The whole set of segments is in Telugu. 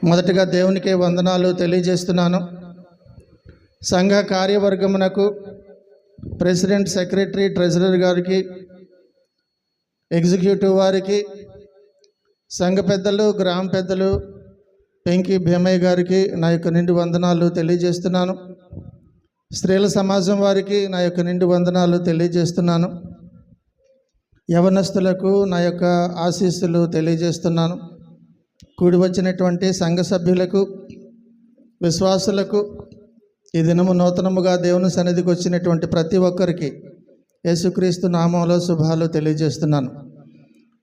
మొదటగా దేవునికే వందనాలు తెలియజేస్తున్నాను. సంఘ కార్యవర్గమునకు, ప్రెసిడెంట్, సెక్రటరీ, ట్రెజరర్ గారికి, ఎగ్జిక్యూటివ్ వారికి, సంఘ పెద్దలు, గ్రామ పెద్దలు, పెంకి భీమయ్య గారికి నా యొక్క నిండు వందనాలు తెలియజేస్తున్నాను. స్త్రీల సమాజం వారికి నా యొక్క నిండు వందనాలు తెలియజేస్తున్నాను. యవనస్తులకు నా యొక్క ఆశీస్సులు తెలియజేస్తున్నాను. కూడి వచ్చినటువంటి సంఘ సభ్యులకు, విశ్వాసులకు, ఈ దినము నూతనముగా దేవుని సన్నిధికి వచ్చినటువంటి ప్రతి ఒక్కరికి యేసుక్రీస్తు నామంలో శుభాలు తెలియజేస్తున్నాను.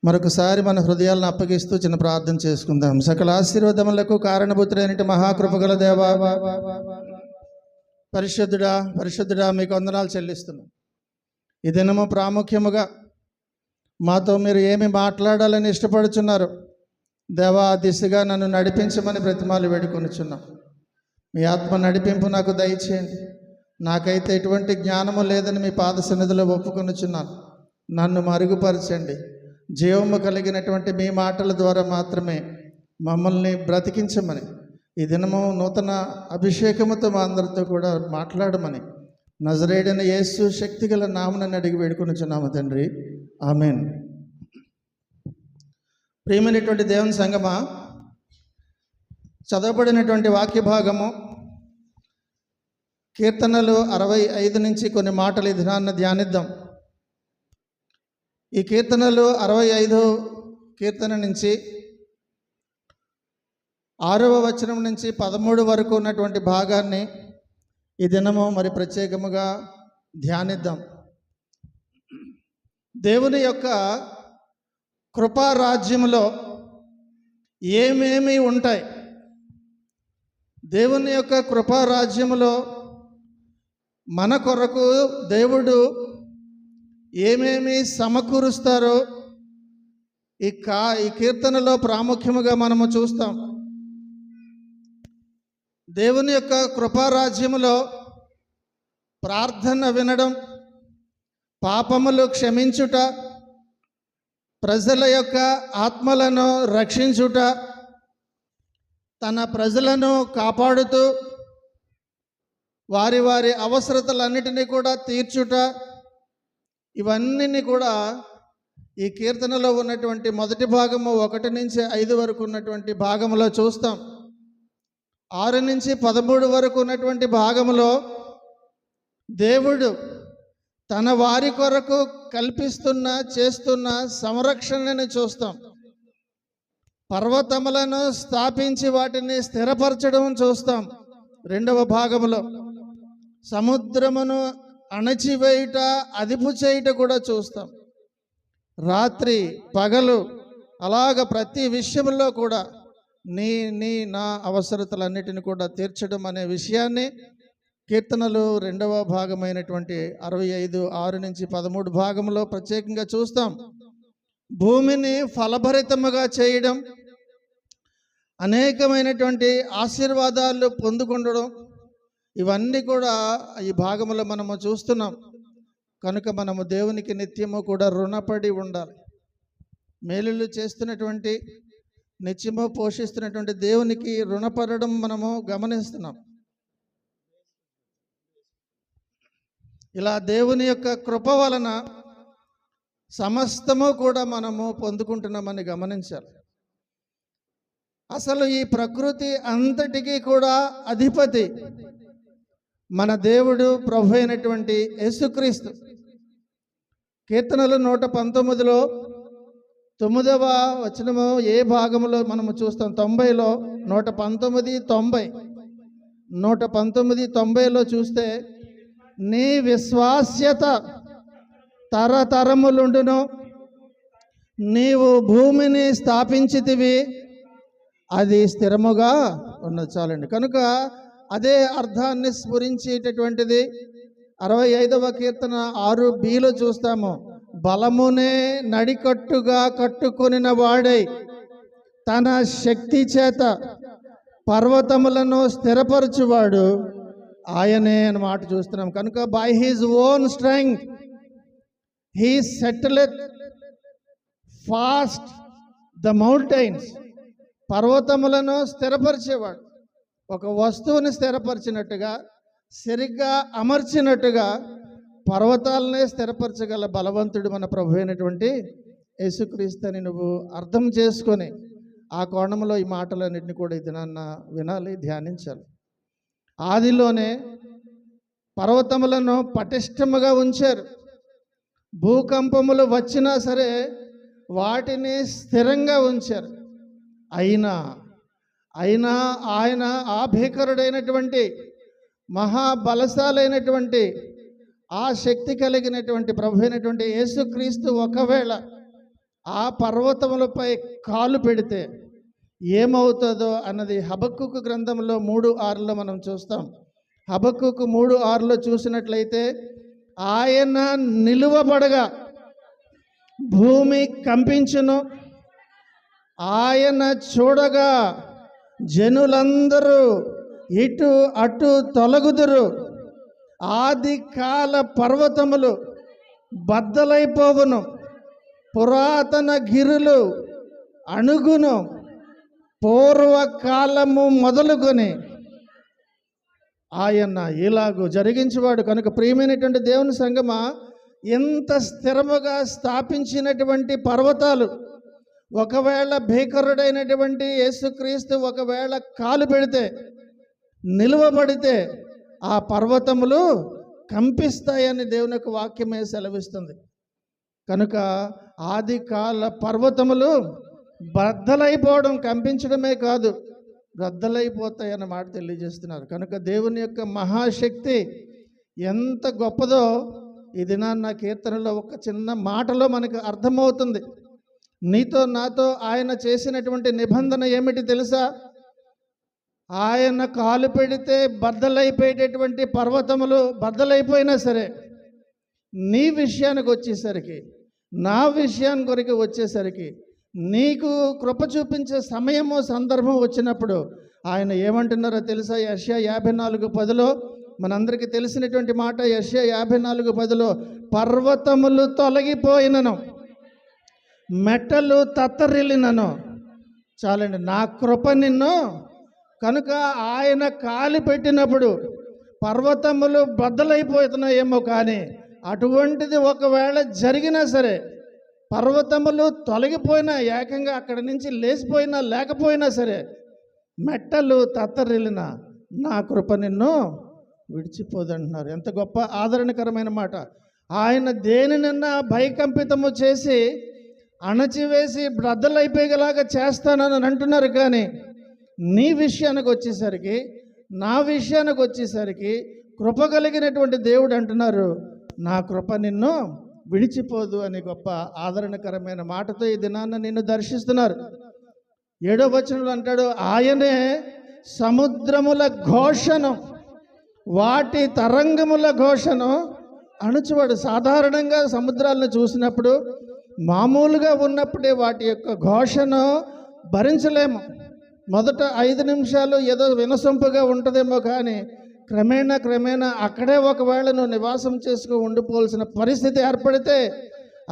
మరొకసారి మన హృదయాలను అప్పగిస్తూ చిన్న ప్రార్థన చేసుకుందాం. సకల ఆశీర్వాదములకు కారణభూతుడైన మహాకృపగల దేవా, పరిశుద్ధుడా పరిశుద్ధుడా మీకు వందనాలు చెల్లిస్తున్నాం. ఈ దినము ప్రాముఖ్యముగా మాతో మీరు ఏమి మాట్లాడాలని ఇష్టపడుచున్నారు దేవా, ఆ దిశగా నన్ను నడిపించమని బ్రతిమాలు వేడుకొనుచున్నాం. మీ ఆత్మ నడిపింపు నాకు దయచేయండి. నాకైతే ఎటువంటి జ్ఞానము లేదని మీ పాద సన్నిధిలో ఒప్పుకొనుచున్నాను. నన్ను మరుగుపరచండి. జీవము కలిగినటువంటి మీ మాటల ద్వారా మాత్రమే మమ్మల్ని బ్రతికించమని, ఈ దినము నూతన అభిషేకముతో మా అందరితో కూడా మాట్లాడమని నజరేయుడైన యేసు శక్తిగల నామమున అడిగి వేడుకొనుచున్నాము తండ్రి, ఆమేన్. ప్రియమైనటువంటి దేవుని సంగమా, చదవబడినటువంటి వాక్య భాగము కీర్తనలు 65 నుంచి కొన్ని మాటలు ఈ దినాన్ని ధ్యానిద్దాం. ఈ కీర్తనలు 65 కీర్తన నుంచి 6వ వచనం నుంచి 13 వరకు ఉన్నటువంటి భాగాన్ని ఈ దినము మరి ప్రత్యేకముగా ధ్యానిద్దాం. దేవుని యొక్క కృపారాజ్యములో ఏమేమి ఉంటాయి? దేవుని యొక్క కృపారాజ్యములో మన కొరకు దేవుడు ఏమేమి సమకూరుస్తారో ఈ కీర్తనలో ప్రాముఖ్యముగా మనము చూస్తాం. దేవుని యొక్క కృపారాజ్యములో ప్రార్థన వినడం, పాపములు క్షమించుట, ప్రజల యొక్క ఆత్మలను రక్షించుట, తన ప్రజలను కాపాడుతూ వారి వారి అవసరతలన్నిటినీ కూడా తీర్చుట, ఇవన్నీ కూడా ఈ కీర్తనలో ఉన్నటువంటి మొదటి భాగము 1 నుంచి 5 వరకు ఉన్నటువంటి భాగంలో చూస్తాం. 6 నుంచి 13 వరకు ఉన్నటువంటి భాగంలో దేవుడు తన వారి కొరకు చేస్తున్న సంరక్షణని చూస్తాం. పర్వతములను స్థాపించి వాటిని స్థిరపరచడం చూస్తాం. 2వ భాగంలో సముద్రమును అణచివేయుట, అదుపు చేయుట కూడా చూస్తాం. రాత్రి పగలు అలాగ ప్రతి విషయంలో కూడా నా అవసరతలన్నిటిని కూడా తీర్చడం అనే విషయాన్ని కీర్తనలు 2వ భాగమైనటువంటి 65 6 నుంచి 13 భాగంలో ప్రత్యేకంగా చూస్తాం. భూమిని ఫలభరితముగా చేయడం, అనేకమైనటువంటి ఆశీర్వాదాలు పొందుకుండడం, ఇవన్నీ కూడా ఈ భాగంలో మనము చూస్తున్నాం. కనుక మనము దేవునికి నిత్యము కూడా రుణపడి ఉండాలి. మేలులు చేస్తున్నటువంటి, నిత్యము పోషిస్తున్నటువంటి దేవునికి రుణపడడం మనము గమనిస్తున్నాం. ఇలా దేవుని యొక్క కృప వలన సమస్తము కూడా మనము పొందుకుంటున్నామని గమనించాలి. అసలు ఈ ప్రకృతి అంతటికీ కూడా అధిపతి మన దేవుడు, ప్రభు అయినటువంటి యేసుక్రీస్తు. కీర్తనలు 119లో 9వ వచనము ఏ భాగంలో మనము చూస్తాం? 90లో 119, 90, 119, 90లో చూస్తే, నీ విశ్వాస్యత తరతరములుండును, నీవు భూమిని స్థాపించితివి, అది స్థిరముగా ఉన్నది. చాలండి. కనుక అదే అర్థాన్ని స్ఫురించేటటువంటిది 65వ కీర్తన 6bలో చూస్తాము. బలమునే నడికట్టుగా కట్టుకొనిన వాడై తన శక్తి చేత పర్వతములను స్థిరపరచువాడు ఆయనే అని మాట చూస్తున్నాం. కనుక by his own strength he setteth fast the mountains. పర్వతములను స్థిరపరిచేవాడు. ఒక వస్తువుని స్థిరపరిచినట్టుగా, సరిగ్గా అమర్చినట్టుగా పర్వతాలనే స్థిరపరచగల బలవంతుడు మన ప్రభు అయినటువంటి యేసుక్రీస్తు అని నువ్వు అర్థం చేసుకొని ఆ కోణంలో ఈ మాటలన్నింటినీ కూడా ఈ దినాన్న వినాలి, ధ్యానించాలి. ఆదిలోనే పర్వతములను పటిష్టముగా ఉంచారు. భూకంపములు వచ్చినా సరే వాటిని స్థిరంగా ఉంచారు. అయినా ఆయన ఆ భీకరుడైనటువంటి మహాబలశాలైనటువంటి ఆ శక్తి కలిగినటువంటి ప్రభు అయినటువంటి యేసుక్రీస్తు ఒకవేళ ఆ పర్వతములపై కాలు పెడితే ఏమవుతుందో అన్నది హబక్కూకు గ్రంథంలో 3:6లో మనం చూస్తాం. హబక్కూకు 3:6లో చూసినట్లయితే ఆయన నిలువబడగా భూమి కంపించును, ఆయన చూడగా జనులందరూ ఇటు అటు తొలగుదురు, ఆది కాల పర్వతములు బద్దలైపోవును, పురాతన గిరులు అణుగును, పూర్వకాలము మొదలుకొని ఆయన ఇలాగూ జరిగించేవాడు. కనుక ప్రియమైనటువంటి దేవుని సంగమా, ఎంత స్థిరముగా స్థాపించినటువంటి పర్వతాలు ఒకవేళ భీకరుడైనటువంటి యేసుక్రీస్తు ఒకవేళ కాలు పెడితే, నిలువబడితే ఆ పర్వతములు కంపిస్తాయని దేవుని యొక్క వాక్యమే సెలవిస్తుంది. కనుక ఆది కాల పర్వతములు బద్దలైపోవడం, కంపించడమే కాదు బద్దలైపోతాయన్న మాట తెలియజేస్తున్నారు. కనుక దేవుని యొక్క మహాశక్తి ఎంత గొప్పదో ఈ దినాన్న కీర్తనలో ఒక చిన్న మాటలో మనకు అర్థమవుతుంది. నీతో నాతో ఆయన చేసినటువంటి నిబంధన ఏమిటి తెలుసా? ఆయన కాలు పెడితే బద్దలైపోయేటటువంటి పర్వతములు బద్దలైపోయినా సరే, నీ విషయానికి వచ్చేసరికి, నా విషయానికి కొరకు వచ్చేసరికి, నీకు కృప చూపించే సమయము సందర్భం వచ్చినప్పుడు ఆయన ఏమంటున్నారో తెలుసా? యెషయా 54:10లో మనందరికీ తెలిసినటువంటి మాట. యెషయా 54:10లో పర్వతములు తొలగిపోయినను, మెట్టలు తత్తరిల్లినను, చాలండి, నా కృప నిన్ను. కనుక ఆయన కాలి పెట్టినప్పుడు పర్వతములు బద్దలైపోతున్నాయేమో, కానీ అటువంటిది ఒకవేళ జరిగినా సరే, పర్వతములు తొలగిపోయినా, ఏకంగా అక్కడి నుంచి లేచిపోయినా లేకపోయినా సరే, మెట్టలు తత్తరిల్లిన నా కృప నిన్ను విడిచిపోదంటున్నారు. ఎంత గొప్ప ఆదరణకరమైన మాట. ఆయన దేనినన్నా భయకంపితము చేసి అణచివేసి బద్దలైపోయేలాగా చేస్తానని అంటున్నారు. కానీ నీ విషయానికి వచ్చేసరికి, నా విషయానికి వచ్చేసరికి కృప కలిగినటువంటి దేవుడు అంటున్నారు, నా కృప నిన్ను విడిచిపోదు అని గొప్ప ఆదరణకరమైన మాటతో ఈ దినాన్న నిన్ను దర్శిస్తున్నారు. 7వ వచనంలో అంటాడు, ఆయనే సముద్రముల ఘోషను, వాటి తరంగముల ఘోషను అణుచువాడు. సాధారణంగా సముద్రాలను చూసినప్పుడు మామూలుగా ఉన్నప్పుడే వాటి యొక్క ఘోషను భరించలేము. మొదట 5 నిమిషాలు ఏదో వినసొంపుగా ఉంటుందేమో, కానీ క్రమేణా అక్కడే ఒకవేళ నువ్వు నివాసం చేసుకుని ఉండిపోవాల్సిన పరిస్థితి ఏర్పడితే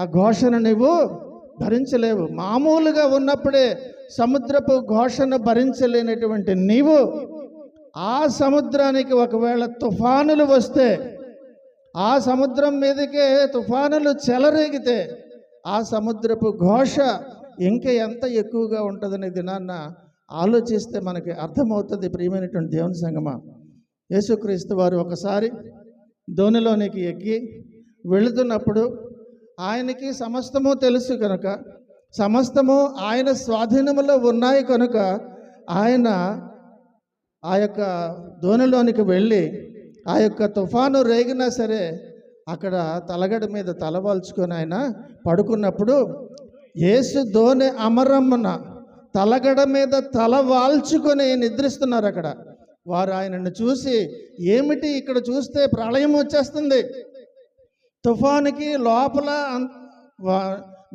ఆ ఘోషను నువ్వు భరించలేవు. మామూలుగా ఉన్నప్పుడే సముద్రపు ఘోషను భరించలేనటువంటి నీవు ఆ సముద్రానికి ఒకవేళ తుఫానులు వస్తే, ఆ సముద్రం మీదకే తుఫానులు చెలరేగితే ఆ సముద్రపు ఘోష ఇంకా ఎంత ఎక్కువగా ఉంటుందని దినాన్న ఆలోచిస్తే మనకి అర్థమవుతుంది. ప్రియమైనటువంటి దేవుని సంగమా, యేసుక్రీస్తు వారు ఒకసారి దోణిలోనికి ఎక్కి వెళుతున్నప్పుడు ఆయనకి సమస్తము తెలుసు కనుక, సమస్తము ఆయన స్వాధీనములో ఉన్నాయి కనుక, ఆయన ఆ యొక్క దోణిలోనికి వెళ్ళి ఆ యొక్క తుఫాను రేగినా సరే అక్కడ తలగడ మీద తలవాల్చుకొని ఆయన పడుకున్నప్పుడు, యేసు దోణి అమరమ్మన తలగడ మీద తల వాల్చుకొని నిద్రిస్తున్నారు. అక్కడ వారు ఆయనను చూసి, ఏమిటి ఇక్కడ చూస్తే ప్రళయం వచ్చేస్తుంది, తుఫానుకి లోపల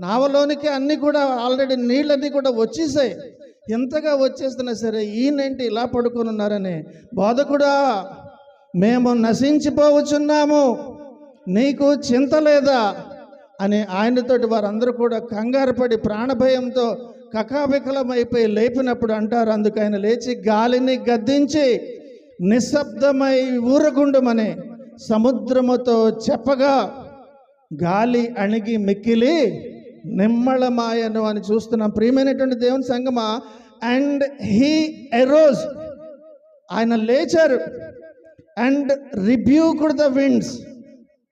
నావలోనికి అన్నీ కూడా ఆల్రెడీ నీళ్ళన్నీ కూడా వచ్చేసాయి, ఎంతగా వచ్చేస్తున్నా సరే ఈయనేంటి ఇలా పడుకొని ఉన్నారని, బోధకుడా మేము నశించిపోవచ్చున్నాము, నీకు చింత లేదా అని ఆయనతోటి వారందరూ కూడా కంగారు పడి ప్రాణభయంతో కకావికలమైపోయి లేపినప్పుడు అంటారు, అందుకు ఆయన లేచి గాలిని గద్దించి నిశ్శబ్దమై ఊరగుండుమని సముద్రముతో చెప్పగా గాలి అణిగి మిక్కిలి నిమ్మళమాయను అని చూస్తున్నాం. ప్రియమైనటువంటి దేవుని సంగమా, అండ్ హీ ఎరోజ్, ఆయన లేచారు, అండ్ రిబ్యూక్డ్ ద విండ్స్,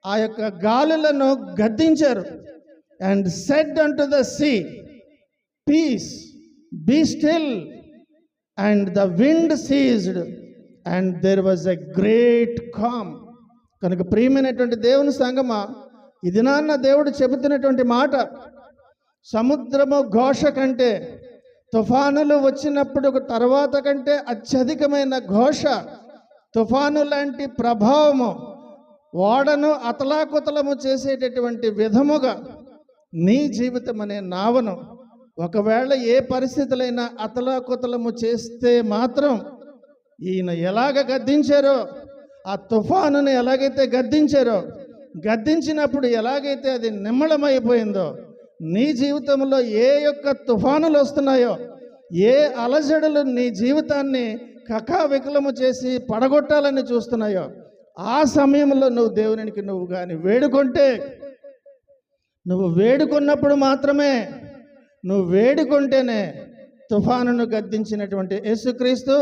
ఆ యొక్క గాలులను గద్దించారు, and said unto the sea peace be still, and the wind ceased and there was a great calm. కనుక ప్రియమైనటువంటి దేవుని సంగమా, ఇది నాన్న దేవుడు చెబుతున్నటువంటి మాట, సముద్రము ఘోష కంటే, తుఫానులు వచ్చినప్పుడు తర్వాత కంటే అత్యధికమైన ఘోష, తుఫాను లాంటి ప్రభావము, ఓడను అతలాకుతలము చేసేటటువంటి విధముగా నీ జీవితం అనే నావను ఒకవేళ ఏ పరిస్థితులైనా అతలాకుతలము చేస్తే మాత్రం ఈయన ఎలాగ గద్దించారో, ఆ తుఫానుని ఎలాగైతే గద్దించారో, గద్దించినప్పుడు ఎలాగైతే అది నిమ్మళమైపోయిందో, నీ జీవితంలో ఏ యొక్క తుఫానులు వస్తున్నాయో, ఏ అలజడులు నీ జీవితాన్ని కకావికలము చేసి పడగొట్టాలని చూస్తున్నాయో, ఆ సమయంలో నువ్వు దేవునికి నువ్వు కానీ వేడుకుంటే, నువ్వు వేడుకున్నప్పుడు మాత్రమే, నువ్వు వేడుకుంటేనే తుఫానును గద్దించినటువంటి యేసుక్రీస్తు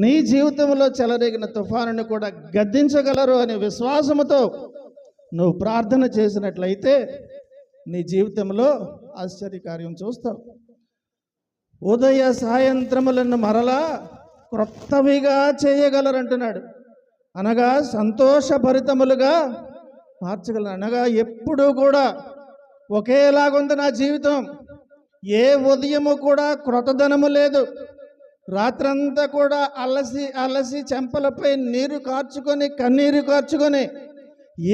నీ జీవితంలో చెలరేగిన తుఫానును కూడా గద్దించగలరు అనే విశ్వాసముతో నువ్వు ప్రార్థన చేసినట్లయితే నీ జీవితంలో ఆశ్చర్యకార్యం చూస్తావు. ఉదయ సాయంత్రములను మరలా క్రొత్తవిగా చేయగలరంటున్నాడు. అనగా సంతోషభరితములుగా మార్చగలరు. అనగా ఎప్పుడూ కూడా ఒకేలాగుంది నా జీవితం, ఏ ఉదయము కూడా క్రొత్తదనము లేదు. రాత్రంతా కూడా అలసి అలసి చెంపలపై నీరు కార్చుకొని కన్నీరు కార్చుకొని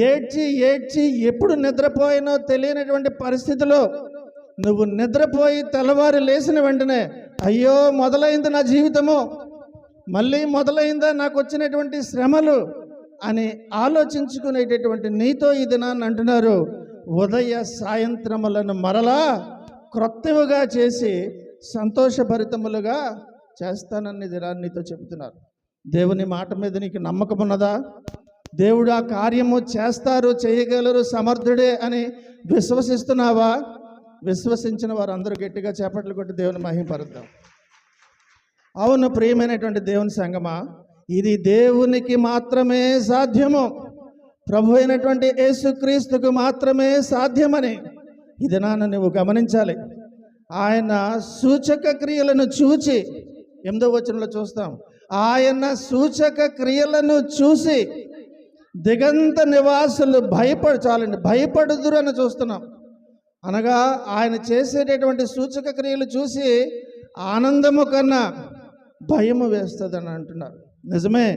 ఏడ్చి ఏడ్చి ఎప్పుడు నిద్రపోయినో తెలియనటువంటి పరిస్థితిలో నువ్వు నిద్రపోయి తెల్లవారు లేచిన వెంటనే అయ్యో మొదలైంది నా జీవితము, మళ్ళీ మొదలైందా నాకు వచ్చినటువంటి శ్రమలు అని ఆలోచించుకునేటటువంటి నీతో ఈ దినాన్ని అంటున్నారు, ఉదయ సాయంత్రములను మరలా క్రొత్తవిగా చేసి సంతోషభరితములుగా చేస్తానని దినాన్ని నీతో చెబుతున్నారు. దేవుని మాట మీద నీకు నమ్మకం ఉన్నదా? దేవుడు ఆ కార్యము చేస్తారు, చేయగలరు, సమర్థుడే అని విశ్వసిస్తున్నావా? విశ్వసించిన వారందరూ గట్టిగా చేపట్లు కొట్టి దేవుని మహిమపరుద్దాం. అవును ప్రియమైనటువంటి దేవుని సంగమా, ఇది దేవునికి మాత్రమే సాధ్యము, ప్రభు అయినటువంటి యేసుక్రీస్తుకు మాత్రమే సాధ్యమని ఇది నాన్న నువ్వు గమనించాలి. ఆయన సూచక క్రియలను చూచి 8వ వచనంలో చూస్తాం, ఆయన సూచక క్రియలను చూసి దిగంత నివాసులు భయపడుదురు అని చూస్తున్నాం. అనగా ఆయన చేసేటటువంటి సూచక క్రియలు చూసి ఆనందము కన్నా భయము వేస్తుందని అంటున్నారు. నిజమే,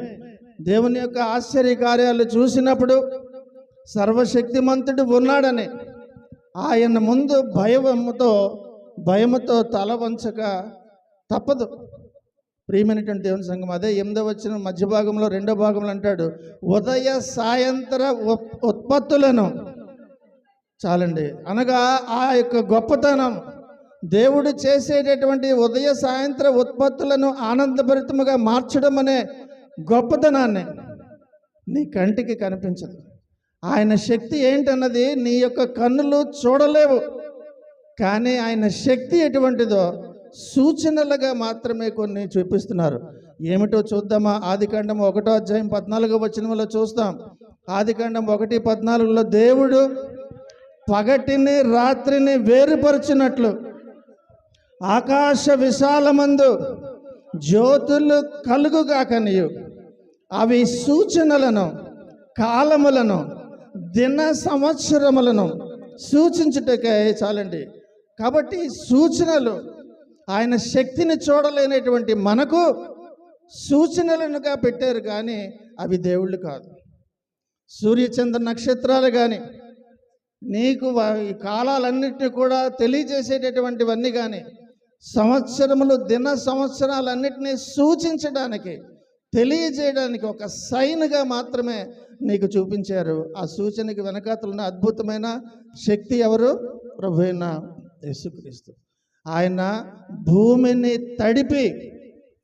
దేవుని యొక్క ఆశ్చర్య కార్యాలు చూసినప్పుడు సర్వశక్తిమంతుడు ఉన్నాడని ఆయన ముందు భయముతో తల వంచక తప్పదు. ప్రియమైనటువంటి దేవుని సంఘం, అదే 8వ వచనం మధ్య భాగంలో 2వ భాగంలో అంటాడు, ఉదయ సాయంత్ర ఉత్పత్తులను చాలండి. అనగా ఆ యొక్క గొప్పతనం, దేవుడు చేసేటటువంటి ఉదయ సాయంత్ర ఉత్పత్తులను ఆనందభరితముగా మార్చడం అనే గొప్పతనాన్ని నీ కంటికి కనిపించదు. ఆయన శక్తి ఏంటన్నది నీ యొక్క కన్నులు చూడలేవు. కానీ ఆయన శక్తి ఎటువంటిదో సూచనలుగా మాత్రమే కొన్ని చూపిస్తున్నారు. ఏమిటో చూద్దామా? ఆదికాండం 1వ అధ్యాయం 14వ వచనంలో చూస్తాం. ఆదికాండం 1:14లో దేవుడు పగటిని రాత్రిని వేరుపరచినట్లు ఆకాశ విశాలమందు జ్యోతులు కలుగుగాకనియు అవి సూచనలను, కాలములను, దిన సంవత్సరములను సూచించుటకే చాలండి. కాబట్టి సూచనలు, ఆయన శక్తిని చూడలేనటువంటి మనకు సూచనలనుగా పెట్టారు, కానీ అవి దేవుళ్ళు కాదు. సూర్యచంద్ర నక్షత్రాలు కానీ నీకు ఈ కాలాలన్నింటినీ కూడా తెలియజేసేటటువంటివన్నీ కానీ సంవత్సరములు, దిన సంవత్సరాలన్నింటినీ సూచించడానికి, తెలియజేయడానికి ఒక సైన్గా మాత్రమే నీకు చూపించారు. ఆ సూచనకి వెనకాతలున్న అద్భుతమైన శక్తి ఎవరు? ప్రభువైన యేసుక్రీస్తు. ఆయన భూమిని తడిపి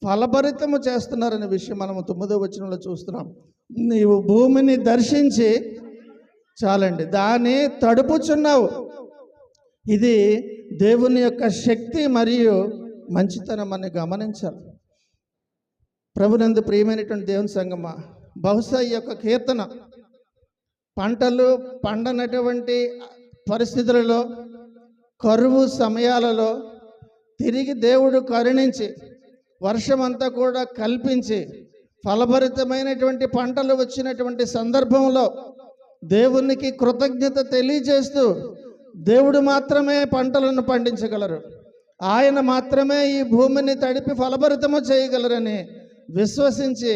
ఫలభరితము చేస్తున్నారనే విషయం మనము 9వ వచనంలో చూస్తున్నాం. నీవు భూమిని దర్శించి చాలండి దాన్ని తడుపుచున్నావు. ఇది దేవుని యొక్క శక్తి మరియు మంచితనం అని గమనించాలి. ప్రభునందు ప్రియమైనటువంటి దేవుని సంగమా, బహుశా ఈ యొక్క కీర్తన పంటలు పండనటువంటి పరిస్థితులలో, కరువు సమయాలలో తిరిగి దేవుడు కరుణించి వర్షమంతా కూడా కల్పించి ఫలభరితమైనటువంటి పంటలు వచ్చినటువంటి సందర్భంలో దేవునికి కృతజ్ఞత తెలియజేస్తూ, దేవుడు మాత్రమే పంటలను పండించగలరు, ఆయన మాత్రమే ఈ భూమిని తడిపి ఫలభరితము చేయగలరని విశ్వసించి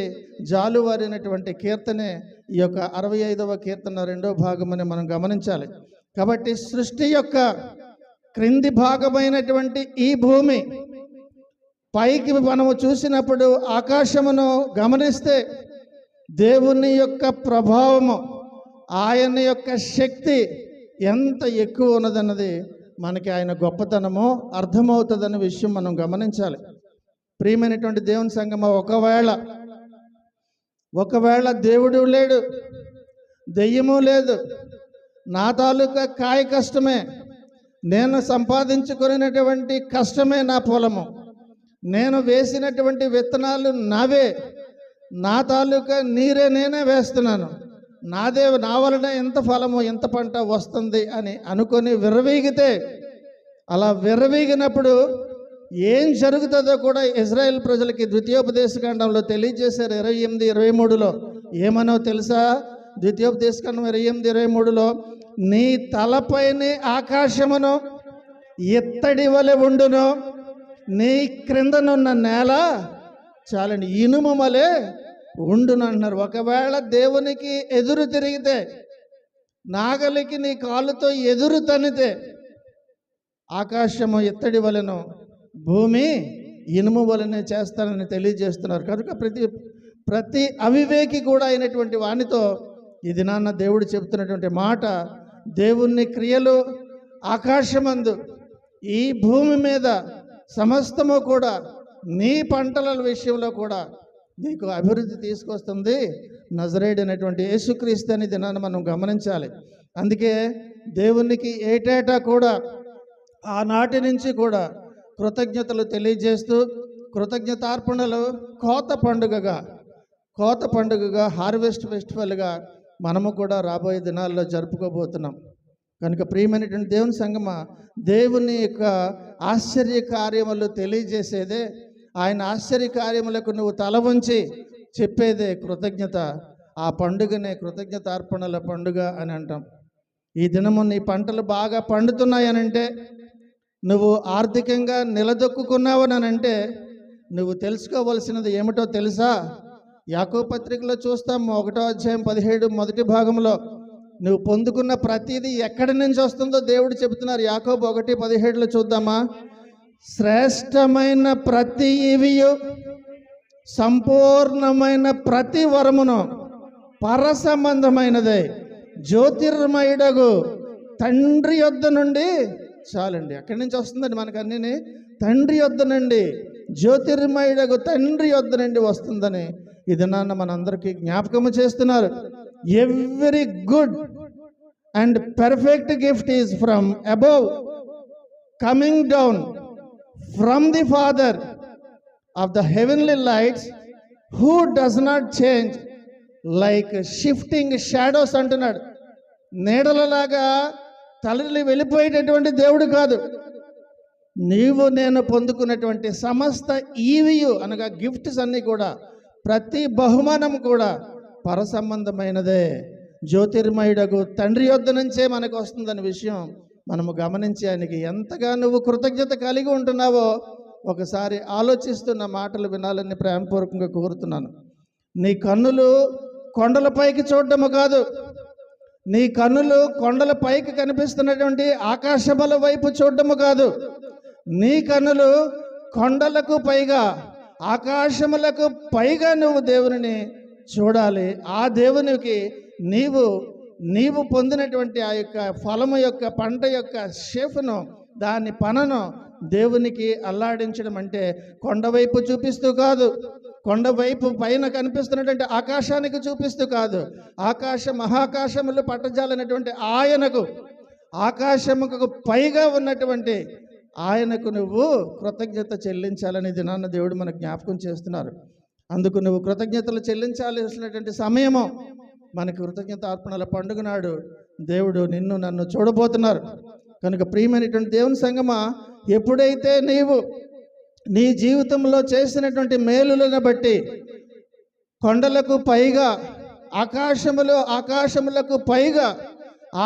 జాలువారినటువంటి కీర్తనే ఈ యొక్క 65వ కీర్తన 2వ భాగమని మనం గమనించాలి. కాబట్టి సృష్టి యొక్క క్రింది భాగమైనటువంటి ఈ భూమి పైకి మనము చూసినప్పుడు ఆకాశమును గమనిస్తే దేవుని యొక్క ప్రభావము, ఆయన యొక్క శక్తి ఎంత ఎక్కువ ఉన్నదన్నది మనకి ఆయన గొప్పతనము అర్థమవుతుందన్న విషయం మనం గమనించాలి. ప్రియమైనటువంటి దేవుని సంగమ, ఒకవేళ దేవుడు లేడు, దెయ్యము లేదు, నా తాలూకా కాయ కష్టమే, నేను సంపాదించుకునేటువంటి కష్టమే నా పొలము, నేను వేసినటువంటి విత్తనాలు నావే, నా తాలూకా నీరే నేనే వేస్తున్నాను, నా వలన ఎంత ఫలము ఎంత పంట వస్తుంది అని అనుకొని విర్రవీగితే, అలా విర్రవీగినప్పుడు ఏం జరుగుతుందో కూడా ఇజ్రాయెల్ ప్రజలకి ద్వితీయోపదేశకాండంలో తెలియజేశారు. 28-23లో ఏమనో తెలుసా? ద్వితీయోపదేశకాండం 28-23లో నీ తలపైనే ఆకాశమును ఎత్తడి వలె ఉండును, నీ క్రిందనున్న నేల చాలండి ఇనుము వలె ఉండును అంటున్నారు. ఒకవేళ దేవునికి ఎదురు తిరిగితే, నాగలికి నీ కాలుతో ఎదురు తన్నితే ఆకాశము ఎత్తడి వలెను, భూమి ఇనుము వలనే చేస్తానని తెలియజేస్తున్నారు. కనుక ప్రతి అవివేకి కూడా అయినటువంటి వానితో ఈ దినాన్న దేవుడు చెబుతున్నటువంటి మాట, దేవుని క్రియలు ఆకాశమందు ఈ భూమి మీద సమస్తము కూడా నీ పంటల విషయంలో కూడా నీకు అభివృద్ధి తీసుకొస్తుంది నజరేయుడైనటువంటి యేసుక్రీస్తు అని దినాన్ని మనం గమనించాలి. అందుకే దేవునికి ఏటేటా కూడా ఆనాటి నుంచి కూడా కృతజ్ఞతలు తెలియజేస్తూ, కృతజ్ఞతార్పణలు కోత పండుగగా హార్వెస్ట్ ఫెస్టివల్గా మనము కూడా రాబోయే దినాల్లో జరుపుకోబోతున్నాం. కనుక ప్రియమైనటువంటి దేవుని సంగమ, దేవుని యొక్క ఆశ్చర్య కార్యములు తెలియజేసేదే, ఆయన ఆశ్చర్య కార్యములకు నువ్వు తల వంచి చెప్పేదే కృతజ్ఞత. ఆ పండుగనే కృతజ్ఞతార్పణల పండుగ అని అంటాం. ఈ దినము నీ పంటలు బాగా పండుతున్నాయనంటే, నువ్వు ఆర్థికంగా నిలదొక్కున్నావనంటే నువ్వు తెలుసుకోవలసినది ఏమిటో తెలుసా? యాకోబు పత్రికలో చూస్తాం 1వ అధ్యాయం 17 మొదటి భాగంలో నువ్వు పొందుకున్న ప్రతిదీ ఎక్కడి నుంచి వస్తుందో దేవుడు చెబుతున్నారు. యాకోబు 1:17లో చూద్దామా? శ్రేష్టమైన ప్రతి ఈవియు, సంపూర్ణమైన ప్రతి వరమును పర సంబంధమైనదే, జ్యోతిర్మయుడగు తండ్రి యొద్ద నుండి, చాలండి అక్కడి నుంచి వస్తుందండి మనకు అన్నీ, తండ్రి యొద్ద నుండి, జ్యోతిర్మయుడగు తండ్రి యొద్ద నుండి వస్తుందని ఇది నాన్న మనందరికీ జ్ఞాపకము చేస్తున్నారు. Every good and perfect gift is from above, coming down from the father of the heavenly lights, who does not change like shifting shadows అంటున్నాడు. నీడలలాగా తల్లి వెళ్ళిపోయేటటువంటి దేవుడు కాదు. నీవు నేను పొందుకున్నటువంటి సమస్త ఈవియు అనగా గిఫ్ట్స్ అన్నీ కూడా, ప్రతి బహుమానం కూడా పరసంబంధమైనదే, జ్యోతిర్మయుడగు తండ్రి యొద్ద నుంచే మనకు వస్తుందనే విషయం మనము గమనించి ఆయనకి ఎంతగా నువ్వు కృతజ్ఞత కలిగి ఉంటున్నావో ఒకసారి ఆలోచిస్తున్న మాటలు వినాలని ప్రేమపూర్వకంగా కోరుతున్నాను. నీ కన్నులు కొండలపైకి చూడడము కాదు, నీ కన్నులు కొండల పైకి కనిపిస్తున్నటువంటి ఆకాశముల వైపు చూడడము కాదు, నీ కన్నులు కొండలకు పైగా ఆకాశములకు పైగా నువ్వు దేవుని చూడాలి. ఆ దేవునికి నీవు పొందినటువంటి ఆ యొక్క ఫలము యొక్క పంట యొక్క షేఫ్ను, దాని పనను దేవునికి అల్లాడించడం అంటే కొండవైపు చూపిస్తూ కాదు, కొండవైపు పైన కనిపిస్తున్నటువంటి ఆకాశానికి చూపిస్తూ కాదు, మహాకాశములు పట్టజాలైనటువంటి ఆయనకు, ఆకాశముకు పైగా ఉన్నటువంటి ఆయనకు నువ్వు కృతజ్ఞత చెల్లించాలని దినాన్న దేవుడు మనకు జ్ఞాపకం చేస్తున్నారు. అందుకు నువ్వు కృతజ్ఞతలు చెల్లించాల్సినటువంటి సమయము, మనకి కృతజ్ఞత అర్పణల పండుగ నాడు దేవుడు నిన్ను నన్ను చూడబోతున్నారు. కనుక ప్రియమైనటువంటి దేవుని సంగమా, ఎప్పుడైతే నీవు నీ జీవితంలో చేసినటువంటి మేలులను బట్టి కొండలకు పైగా, ఆకాశములకు పైగా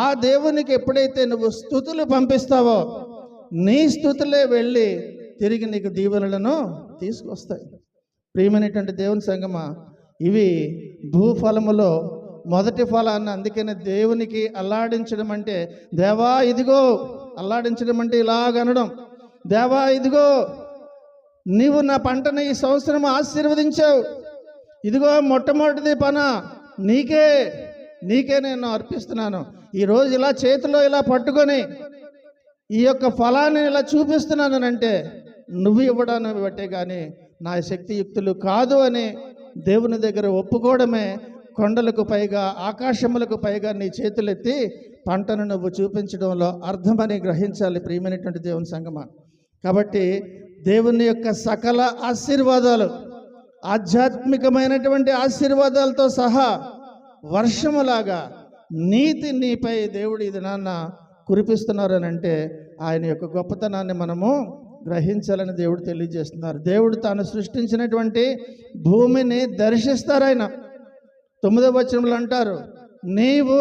ఆ దేవునికి ఎప్పుడైతే నువ్వు స్తుతులు పంపిస్తావో, నీ స్తుతులే వెళ్ళి తిరిగి నీకు దీవెనలను తీసుకొస్తాయి. ప్రియమైనటువంటి దేవుని సంగమా, ఇవి భూఫలములో మొదటి ఫలాన్ని. అందుకనే దేవునికి అల్లాడించడం అంటే, దేవా ఇదిగో, అల్లాడించడం అంటే ఇలాగనడం, దేవా ఇదిగో నీవు నా పంటను ఈ సంవత్సరం ఆశీర్వదించావు, ఇదిగో మొట్టమొదటిది పన నీకే నేను అర్పిస్తున్నాను. ఈరోజు ఇలా చేతిలో ఇలా పట్టుకొని ఈ యొక్క ఫలాన్ని ఇలా చూపిస్తున్నానంటే నువ్వు ఇవ్వడాన్ని బట్టే కానీ నా శక్తియుక్తులు కాదు అని దేవుని దగ్గర ఒప్పుకోవడమే కొండలకు పైగా, ఆకాశములకు పైగా నీ చేతులెత్తి పంటను నువ్వు చూపించడంలో అర్థమని గ్రహించాలి ప్రియమైనటువంటి దేవుని సంగమా. కాబట్టి దేవుని యొక్క సకల ఆశీర్వాదాలు, ఆధ్యాత్మికమైనటువంటి ఆశీర్వాదాలతో సహా వర్షములాగా నీతి నీపై దేవుడు ఇది నాన్న కురిపిస్తున్నారని అంటే ఆయన యొక్క గొప్పతనాన్ని మనము గ్రహించాలని దేవుడు తెలియజేస్తున్నారు. దేవుడు తాను సృష్టించినటువంటి భూమిని దర్శిస్తారాయన. 9వ వచనంలో అంటారు, నీవు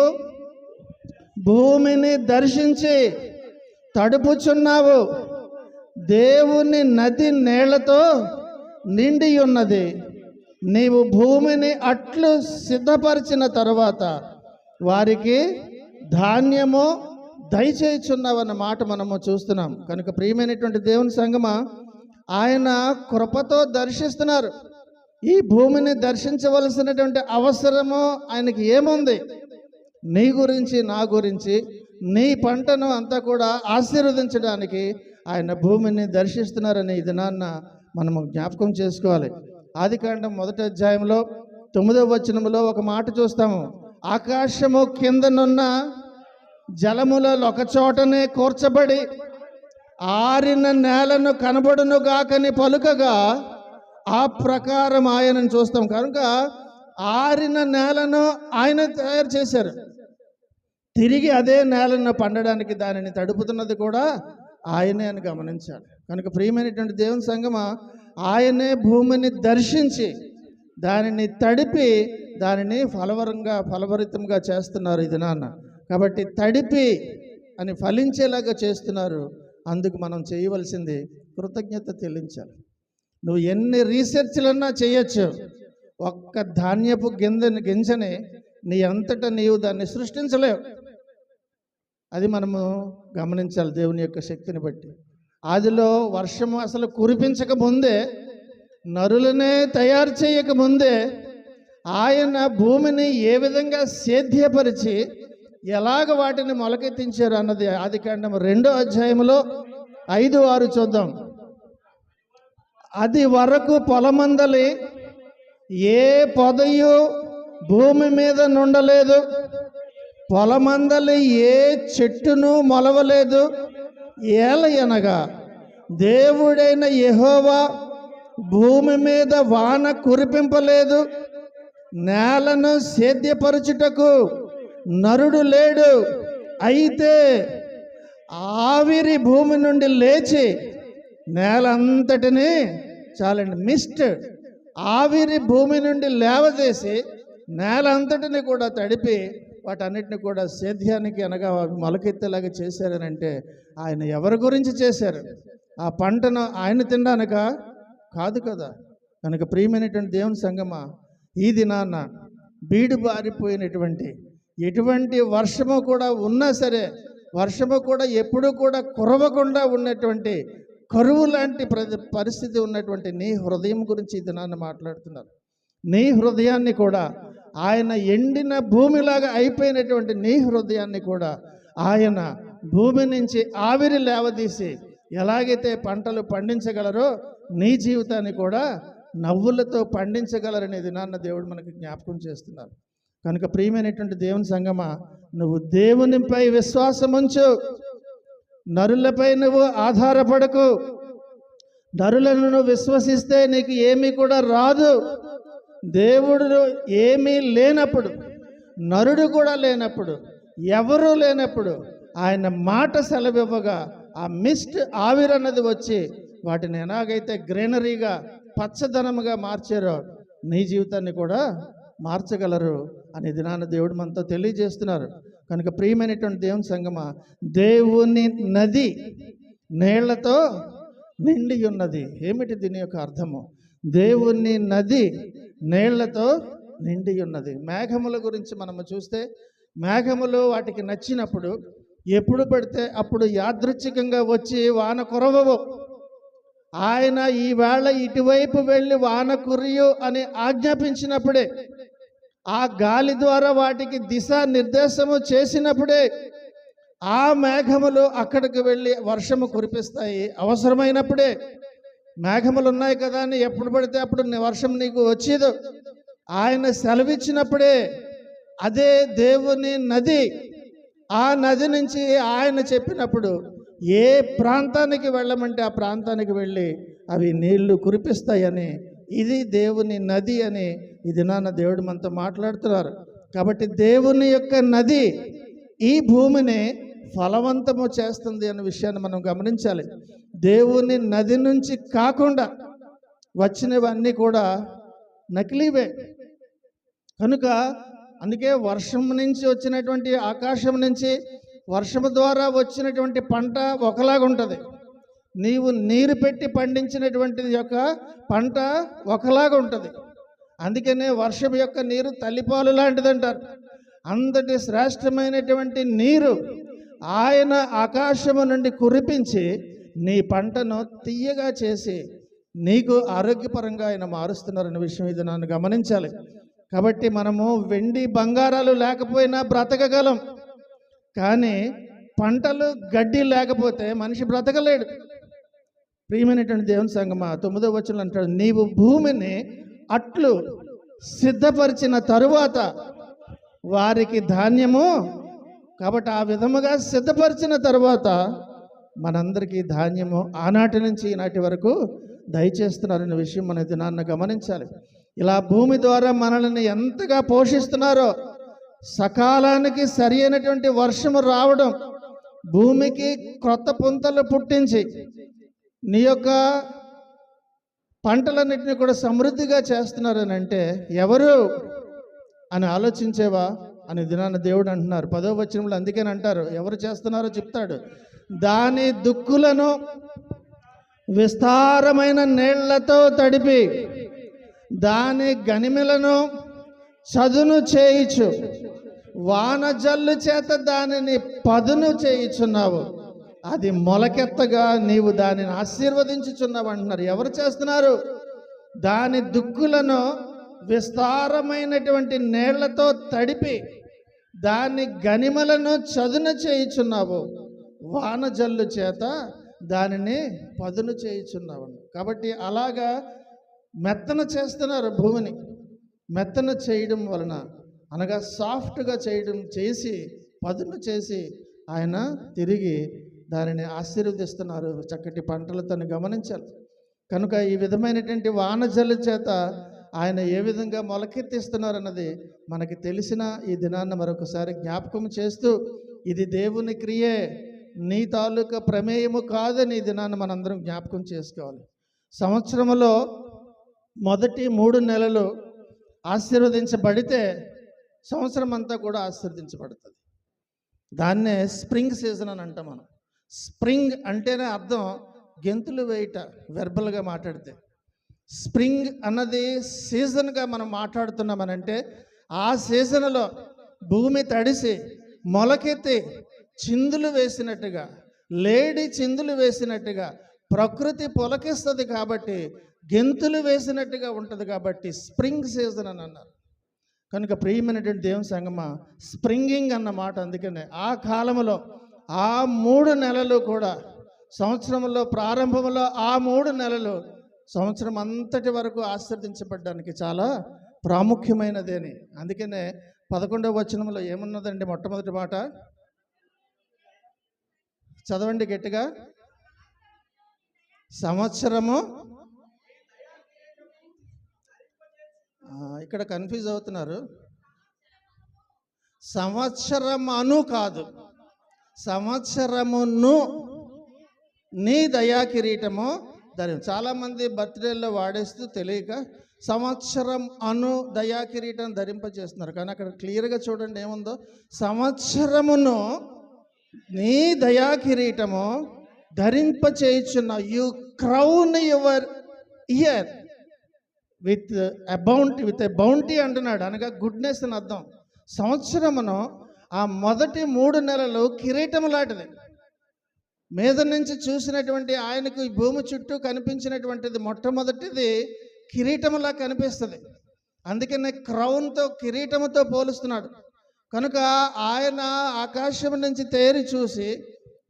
భూమిని దర్శించి తడుపుచున్నావు, దేవుని నది నీళ్లతో నిండి ఉన్నది, నీవు భూమిని అట్లు సిద్ధపరిచిన తరువాత వారికి ధాన్యము దయచేయుచున్నావన్న మాట మనము చూస్తున్నాం. కనుక ప్రియమైనటువంటి దేవుని సంగమా, ఆయన కృపతో దర్శిస్తున్నారు. ఈ భూమిని దర్శించవలసినటువంటి అవసరము ఆయనకి ఏముంది? నీ గురించి, నా గురించి, నీ పంటను అంతా కూడా ఆశీర్వదించడానికి ఆయన భూమిని దర్శిస్తున్నారని ఈ దినాన్న మనము జ్ఞాపకం చేసుకోవాలి. ఆదికాండం 1వ అధ్యాయంలో 9వ వచనంలో ఒక మాట చూస్తాము, ఆకాశము కిందనున్న జలములలో ఒక చోటనే కూర్చబడి ఆరిన నేలను కనబడును గాకని పలుకగా ఆ ప్రకారం ఆయనను చూస్తాం. కనుక ఆరిన నేలను ఆయన తయారు చేశారు, తిరిగి అదే నేలను పండడానికి దానిని తడుపుతున్నది కూడా ఆయనే అని గమనించాలి. కనుక ప్రియమైనటువంటి దేవుని సంగమా, ఆయనే భూమిని దర్శించి దానిని తడిపి దానిని ఫలభరితంగా చేస్తున్నారు ఇది నాన్న. కాబట్టి తడిపి అని ఫలించేలాగా చేస్తున్నారు. అందుకు మనం చేయవలసింది కృతజ్ఞత చెల్లించాలి. నువ్వు ఎన్ని రీసెర్చ్లన్నా చేయొచ్చు, ఒక్క ధాన్యపు గింజని నీ అంతటా నీవు దాన్ని సృష్టించలేవు. అది మనము గమనించాలి దేవుని యొక్క శక్తిని బట్టి. ఆదిలో వర్షము అసలు కురిపించక ముందే, నరులనే తయారు చేయకముందే ఆయన భూమిని ఏ విధంగా సేద్యపరిచి ఎలాగ వాటిని మొలకెత్తించారు అన్నది ఆదికాండం 2వ అధ్యాయంలో 5, 6 చూద్దాం. అది వరకు పొలమందలి ఏ పొదయు భూమి మీద నుండలేదు, పొలమందలి ఏ చెట్టును మొలవలేదు. ఏలయనగా దేవుడైన యెహోవా భూమి మీద వాన కురిపింపలేదు, నేలను సేద్యపరచుటకు నరుడు లేడు. అయితే ఆవిరి భూమి నుండి లేచి నేల అంతటిని, చాలండి, మిస్ట్ ఆవిరి భూమి నుండి లేవదేసి నేల అంతటిని కూడా తడిపి వాటన్నిటిని కూడా సేద్యానికి అనగా మొలకెత్తేలాగా చేశారనంటే ఆయన ఎవరి గురించి చేశారు? ఆ పంటను ఆయన తినడానిక కాదు కదా. కనుక ప్రియమైనటువంటి దేవుని సంగమా, ఈ దినాన్న బీడు బారిపోయినటువంటి ఎటువంటి వర్షము కూడా ఉన్నా సరే, వర్షము కూడా ఎప్పుడూ కూడా కురవకుండా ఉన్నటువంటి కరువు లాంటి పరిస్థితి ఉన్నటువంటి నీ హృదయం గురించి ఈ దినాన్న మాట్లాడుతున్నారు. నీ హృదయాన్ని కూడా ఆయన ఎండిన భూమిలాగా అయిపోయినటువంటి నీ హృదయాన్ని కూడా ఆయన భూమి నుంచి ఆవిరి లేవదీసి ఎలాగైతే పంటలు పండించగలరో నీ జీవితాన్ని కూడా నవ్వులతో పండించగలరనే దినాన్న దేవుడు మనకి జ్ఞాపకం చేస్తున్నారు. కనుక ప్రియమైనటువంటి దేవుని సంగమా, నువ్వు దేవునిపై విశ్వాసం ఉంచు, నరులపై నువ్వు ఆధారపడకు. నరులను నువ్వు విశ్వసిస్తే నీకు ఏమీ కూడా రాదు. దేవుడు ఏమీ లేనప్పుడు, నరుడు కూడా లేనప్పుడు, ఎవరూ లేనప్పుడు ఆయన మాట సెలవివ్వగా ఆ మిస్ట్ ఆవిరన్నది వచ్చి వాటిని ఎలాగైతే గ్రీనరీగా పచ్చదనముగా మార్చారో నీ జీవితాన్ని కూడా మార్చగలరు అనే దినాన దేవుడు మనతో తెలియజేస్తున్నారు. కనుక ప్రియమైనటువంటి దేవుని సంగమా, దేవుని నది నీళ్లతో నిండి ఉన్నది. ఏమిటి దీని యొక్క అర్థము? దేవుని నది నీళ్లతో నిండి ఉన్నది. మేఘముల గురించి మనము చూస్తే, మేఘములు వాటికి నచ్చినప్పుడు ఎప్పుడు పడితే అప్పుడు యాదృచ్ఛికంగా వచ్చి వాన కురవవు. ఆయన ఈవేళ ఇటువైపు వెళ్ళి వాన కురియు అని ఆజ్ఞాపించినప్పుడే, ఆ గాలి ద్వారా వాటికి దిశా నిర్దేశము చేసినప్పుడే ఆ మేఘములు అక్కడికి వెళ్ళి వర్షము కురిపిస్తాయి. అవసరమైనప్పుడే. మేఘములు ఉన్నాయి కదా అని ఎప్పుడు పడితే అప్పుడు వర్షం నీకు వచ్చేదు. ఆయన సెలవిచ్చినప్పుడే. అదే దేవుని నది. ఆ నది నుంచి ఆయన చెప్పినప్పుడు ఏ ప్రాంతానికి వెళ్ళమంటే ఆ ప్రాంతానికి వెళ్ళి అవి నీళ్లు కురిపిస్తాయని, ఇది దేవుని నది అని ఈ దినాన దేవుడు మనతో మాట్లాడుతున్నారు. కాబట్టి దేవుని యొక్క నది ఈ భూమిని ఫలవంతము చేస్తుంది అనే విషయాన్ని మనం గమనించాలి. దేవుని నది నుంచి కాకుండా వచ్చినవన్నీ కూడా నకిలీవే. కనుక అందుకే వర్షం నుంచి వచ్చినటువంటి, ఆకాశం నుంచి వర్షము ద్వారా వచ్చినటువంటి పంట ఒకలాగా ఉంటుంది. నీవు నీరు పెట్టి పండించినటువంటి యొక్క పంట ఒకలాగా ఉంటుంది. అందుకనే వర్షం యొక్క నీరు తల్లిపాలు లాంటిది అంటారు. అంతటి శ్రేష్టమైనటువంటి నీరు ఆయన ఆకాశము నుండి కురిపించి నీ పంటను తీయగా చేసి నీకు ఆరోగ్యపరంగా ఆయన మారుస్తున్నారనే విషయం ఇది నన్ను గమనించాలి. కాబట్టి మనము వెండి బంగారాలు లేకపోయినా బ్రతకగలం, కానీ పంటలు గడ్డి లేకపోతే మనిషి బ్రతకలేడు. ప్రియమైనటువంటి దేవుని సంగమా, 9వ వచనంలో అంటాడు, నీవు భూమిని అట్లు సిద్ధపరిచిన తరువాత వారికి ధాన్యము. కాబట్టి ఆ విధముగా సిద్ధపరిచిన తరువాత మనందరికీ ధాన్యము ఆనాటి నుంచి ఈనాటి వరకు దయచేస్తున్నారనే విషయం మన దినాన్ని గమనించాలి. ఇలా భూమి ద్వారా మనల్ని ఎంతగా పోషిస్తున్నారో, సకాలానికి సరి అయినటువంటి వర్షము రావడం, భూమికి క్రొత్త పుంతలు పుట్టించి నీ యొక్క పంటలన్నింటినీ కూడా సమృద్ధిగా చేస్తున్నారని అంటే ఎవరు అని ఆలోచించేవా అని దినాన్న దేవుడు అంటున్నారు. 10వ వచనంలో అందుకని అంటారు, ఎవరు చేస్తున్నారో చెప్తాడు. దాని దుక్కులను విస్తారమైన నీళ్లతో తడిపి దాని గనిమెలను చదును చేయించు, వాన జల్లు చేత దానిని పదును చేయించున్నావు, అది మొలకెత్తగా నీవు దానిని ఆశీర్వదించుచున్నావు అంటున్నారు. ఎవరు చేస్తున్నారు? దాని దుక్కులను విస్తారమైనటువంటి నీళ్లతో తడిపి దాని గనిమలను చదును చేయించున్నావు, వాన జల్లు చేత దానిని పదును చేయించున్నావు. కాబట్టి అలాగా మెత్తన చేస్తున్నారు భూమిని. మెత్తన చేయడం వలన, అనగా సాఫ్ట్గా చేసి పదును చేసి ఆయన తిరిగి దానిని ఆశీర్వదిస్తున్నారు చక్కటి పంటలతో గమనించాలి. కనుక ఈ విధమైనటువంటి వానజల్లు చేత ఆయన ఏ విధంగా మొలకెత్తిస్తున్నారన్నది మనకి తెలిసిన ఈ దినాన్ని మరొకసారి జ్ఞాపకం చేస్తూ, ఇది దేవుని క్రియే, నీ తాలూకా ప్రమేయము కాదని ఈ దినాన్ని మనందరం జ్ఞాపకం చేసుకోవాలి. సంవత్సరంలో మొదటి 3 నెలలు ఆశీర్వదించబడితే సంవత్సరం అంతా కూడా ఆశీర్వదించబడుతుంది. దాన్నే స్ప్రింగ్ సీజన్ అని అంటాం మనం. స్ప్రింగ్ అంటేనే అర్థం గెంతులు వేయట, వెర్బల్గా మాట్లాడితే. స్ప్రింగ్ అన్నది సీజన్గా మనం మాట్లాడుతున్నామనంటే ఆ సీజన్లో భూమి తడిసి మొలకెత్తి చిందులు వేసినట్టుగా, లేడి చిందులు వేసినట్టుగా ప్రకృతి పొలకిస్తుంది. కాబట్టి గెంతులు వేసినట్టుగా ఉంటుంది. కాబట్టి స్ప్రింగ్ సీజన్ అని అన్నారు. కనుక ప్రియమైనటువంటి దేవుని సంగమా, స్ప్రింగింగ్ అన్న మాట అందుకనే ఆ కాలంలో ఆ 3 నెలలు కూడా సంవత్సరంలో ప్రారంభంలో ఆ 3 నెలలు సంవత్సరం అంతటి వరకు ఆశీర్వదించబడ్డానికి చాలా ప్రాముఖ్యమైనది అని. అందుకనే 11వ వచనంలో ఏమున్నదండి? మొట్టమొదటి మాట చదవండి గట్టిగా. సంవత్సరము. ఇక్కడ కన్ఫ్యూజ్ అవుతున్నారు. సంవత్సరమను కాదు, సంవత్సరమును నీ దయా కిరీటము ధరించు. చాలామంది బర్త్డేల్లో వాడేస్తూ తెలియక సంవత్సరం అను దయా కిరీటం ధరింపజేస్తున్నారు. కానీ అక్కడ క్లియర్గా చూడండి ఏముందో. సంవత్సరమును నీ దయా కిరీటము ధరింపచేయుచున్న. You crown your year with a bounty అంటున్నాడు. అనగా గుడ్నెస్ అని అర్థం. సంవత్సరమును ఆ మొదటి 3 నెలలు కిరీటం లాంటిది. మీద నుంచి చూసినటువంటి ఆయనకు ఈ భూమి చుట్టూ కనిపించినటువంటిది మొట్టమొదటిది కిరీటములా కనిపిస్తుంది. అందుకనే క్రౌన్తో, కిరీటముతో పోలుస్తున్నాడు. కనుక ఆయన ఆకాశం నుంచి తేరి చూసి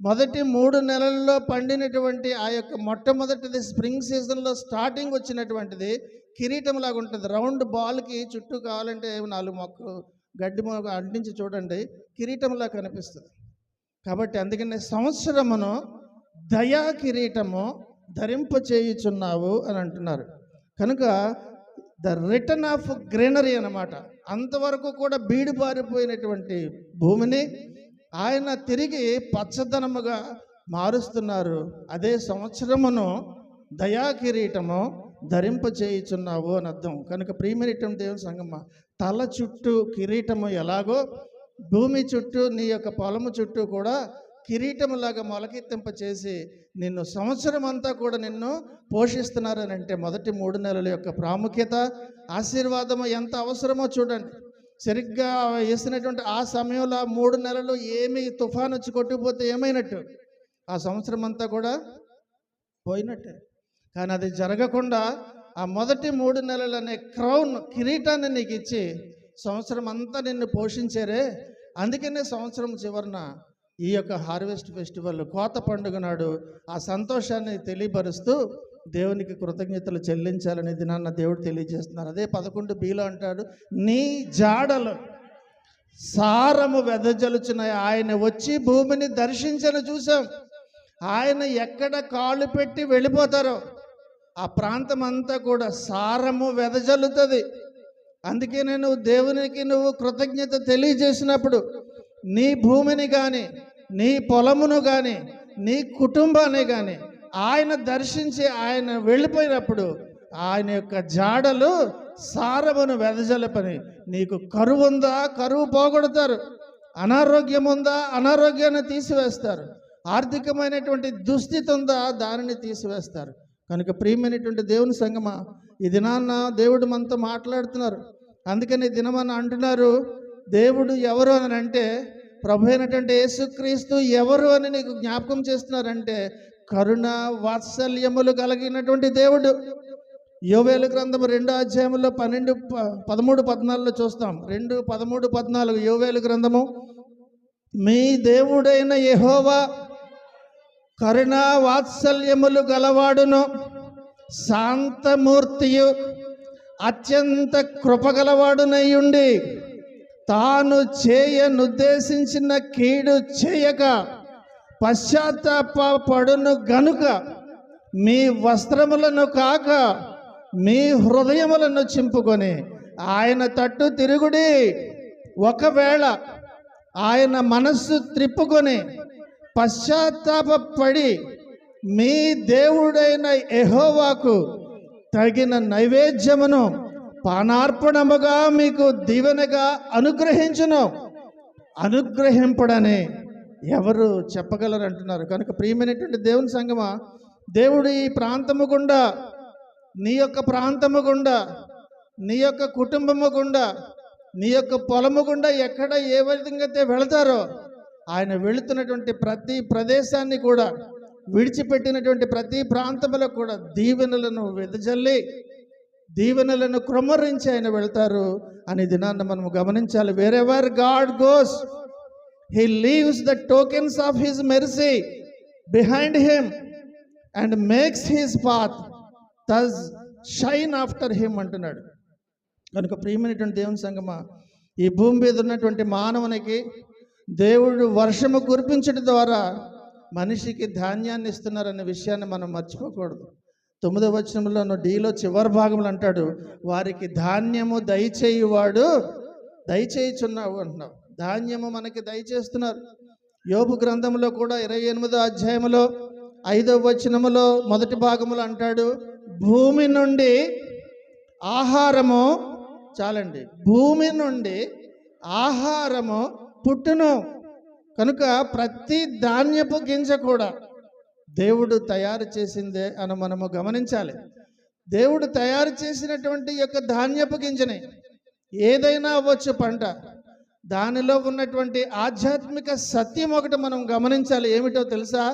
మొదటి 3 నెలల్లో పండినటువంటి ఆ యొక్క మొట్టమొదటిది స్ప్రింగ్ సీజన్లో స్టార్టింగ్ వచ్చినటువంటిది కిరీటంలాగా ఉంటుంది. రౌండ్ బాల్కి చుట్టూ కావాలంటే 4 మొక్కలు గడ్డి మొక్క అంటించి చూడండి, కిరీటంలా కనిపిస్తుంది. కాబట్టి అందుకనే సంవత్సరమును దయా కిరీటము ధరింపచేయుచున్నావు అని అంటున్నారు. కనుక ద రిటర్న్ ఆఫ్ గ్రీనరీ అన్నమాట. అంతవరకు కూడా బీడు పారిపోయినటువంటి భూమిని ఆయన తిరిగి పచ్చదనముగా మారుస్తున్నారు. అదే సంవత్సరమును దయా కిరీటము ధరింపచేయుచున్నావు అని అర్థం. కనుక ప్రియమైనటువంటి దేవుని సంగమా, తల చుట్టూ కిరీటము ఎలాగో భూమి చుట్టూ, నీ యొక్క పొలము చుట్టూ కూడా కిరీటములాగా మొలకెత్తింపచేసి నిన్ను సంవత్సరం అంతా కూడా నిన్ను పోషిస్తున్నారని అంటే మొదటి 3 నెలల యొక్క ప్రాముఖ్యత, ఆశీర్వాదము ఎంత అవసరమో చూడండి. సరిగ్గా వేసినటువంటి ఆ సమయంలో 3 నెలలు ఏమి తుఫాను వచ్చి కొట్టుకుపోతే ఏమైనట్టు? ఆ సంవత్సరం అంతా కూడా పోయినట్టే. కానీ అది జరగకుండా ఆ మొదటి 3 నెలలు అనే క్రౌన్, కిరీటాన్ని నీకు ఇచ్చి సంవత్సరం అంతా నిన్ను పోషించారే. అందుకనే సంవత్సరం చివరన ఈ యొక్క హార్వెస్ట్ ఫెస్టివల్, కోత పండుగ నాడు ఆ సంతోషాన్ని తెలియపరుస్తూ దేవునికి కృతజ్ఞతలు చెల్లించాలని దినాన్న దేవుడు తెలియజేస్తున్నారు. అదే 11bలో అంటాడు, నీ జాడలు సారము వెదజలుచున్న ఆయన వచ్చి భూమిని దర్శించని చూసాం. ఆయన ఎక్కడ కాళ్ళు పెట్టి వెళ్ళిపోతారో ఆ ప్రాంతం అంతా కూడా సారము వెదజల్లుతుంది. అందుకే నేను దేవునికి నువ్వు కృతజ్ఞత తెలియజేసినప్పుడు నీ భూమిని కానీ, నీ పొలమును కానీ, నీ కుటుంబాన్ని కానీ ఆయన దర్శించి ఆయన వెళ్ళిపోయినప్పుడు ఆయన యొక్క జాడలు సారమును వెదజలపని. నీకు కరువు ఉందా, కరువు పోగొడతారు. అనారోగ్యం ఉందా, అనారోగ్యాన్ని తీసివేస్తారు. ఆర్థికమైనటువంటి దుస్థితి ఉందా, దానిని తీసివేస్తారు. కనుక ప్రియమైనటువంటి దేవుని సంగమా, ఈ దినాన్న దేవుడు మనతో మాట్లాడుతున్నారు. అందుకని దినమని అంటున్నారు, దేవుడు ఎవరు అని అంటే ప్రభు అయినటువంటి యేసుక్రీస్తు ఎవరు అని నీకు జ్ఞాపకం చేస్తున్నారంటే కరుణ వాత్సల్యములు కలిగినటువంటి దేవుడు. యోవేలు గ్రంథము 2వ అధ్యాయంలో 13-14 చూస్తాం. 2:13-14 యోవేలు గ్రంథము. మీ దేవుడైన యెహోవా కరుణ వాత్సల్యములు గలవాడును, శాంతమూర్తియు, అత్యంత కృపగలవాడునయ్యుండి తాను చేయనుద్దేశించిన కీడు చేయక పశ్చాత్తాపడును గనుక మీ వస్త్రములను కాక మీ హృదయములను చింపుకొని ఆయన తట్టు తిరుగుడి. ఒకవేళ ఆయన మనస్సు త్రిప్పుకొని పశ్చాత్తాపడి మీ దేవుడైన యెహోవాకు తగిన నైవేద్యమును పానార్పణముగా మీకు దీవెనగా అనుగ్రహించును. అనుగ్రహింపడని ఎవరు చెప్పగలరు అంటున్నారు. కనుక ప్రియమైనటువంటి దేవుని సంగమా, దేవుడు ఈ ప్రాంతము గుండా, నీ యొక్క ప్రాంతము గుండా, నీ యొక్క కుటుంబము గుండా, నీ యొక్క పొలము గుండా ఎక్కడ ఏ విధంగా అయితే వెళతారో ఆయన వెళుతున్నటువంటి ప్రతి ప్రదేశాన్ని కూడా, విడిచిపెట్టినటువంటి ప్రతి ప్రాంతంలో కూడా దీవెనలను వెదజల్లి దీవెనలను క్రమరించి ఆయన వెళ్తారు అని దినాన్ని మనం గమనించాలి. Wherever God goes he leaves the tokens of his mercy. Behind him and makes his path thus shine after him అంటున్నాడు. కనుక ప్రియమైనటువంటి దేవుని సంగమా, ఈ భూమి మీద ఉన్నటువంటి మానవునికి దేవుడు వర్షము కురిపించడం ద్వారా మనిషికి ధాన్యాన్ని ఇస్తున్నారనే విషయాన్ని మనం మర్చిపోకూడదు. 9వ వచనంలో డీలో చివరి భాగంలో అంటాడు, వారికి ధాన్యము దయచేయువాడు దయచేయుచున్నావు అంటున్నావు. ధాన్యము మనకి దయచేస్తున్నారు. యోబు గ్రంథంలో కూడా 28వ అధ్యాయంలో 5వ వచనములో మొదటి భాగంలో అంటాడు, భూమి నుండి ఆహారము, చాలండి, భూమి నుండి ఆహారము పుట్టును. కనుక ప్రతి ధాన్యపు గింజ కూడా దేవుడు తయారు చేసిందే అని మనము గమనించాలి. దేవుడు తయారు చేసినటువంటి యొక్క ధాన్యపు గింజని ఏదైనా అవ్వచ్చు పంట, దానిలో ఉన్నటువంటి ఆధ్యాత్మిక సత్యం ఒకటి మనం గమనించాలి. ఏమిటో తెలుసా?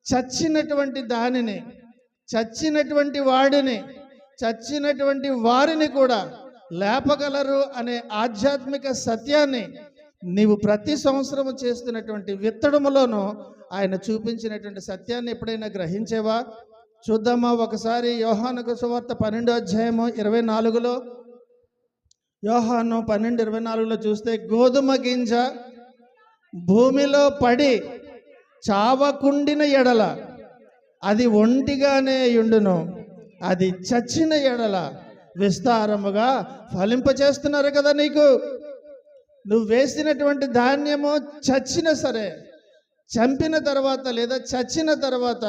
చచ్చినటువంటి దానిని, చచ్చినటువంటి వాడిని, చచ్చినటువంటి వారిని కూడా లేపగలరు అనే ఆధ్యాత్మిక సత్యాన్ని నీవు ప్రతి సంవత్సరము చేస్తున్నటువంటి విత్తడములోనూ ఆయన చూపించినటువంటి సత్యాన్ని ఎప్పుడైనా గ్రహించేవా? చూద్దామా ఒకసారి. యోహాను సువార్త 12వ అధ్యాయము 24లో, యోహాను 12:24లో చూస్తే, గోధుమ గింజ భూమిలో పడి చావకుండిన ఎడల అది ఒంటిగానే యుండును, అది చచ్చిన ఎడల విస్తారముగా ఫలింపచేస్తున్నారు కదా. నువ్వు వేసినటువంటి ధాన్యము చచ్చినా సరే, చంపిన తర్వాత లేదా చచ్చిన తర్వాత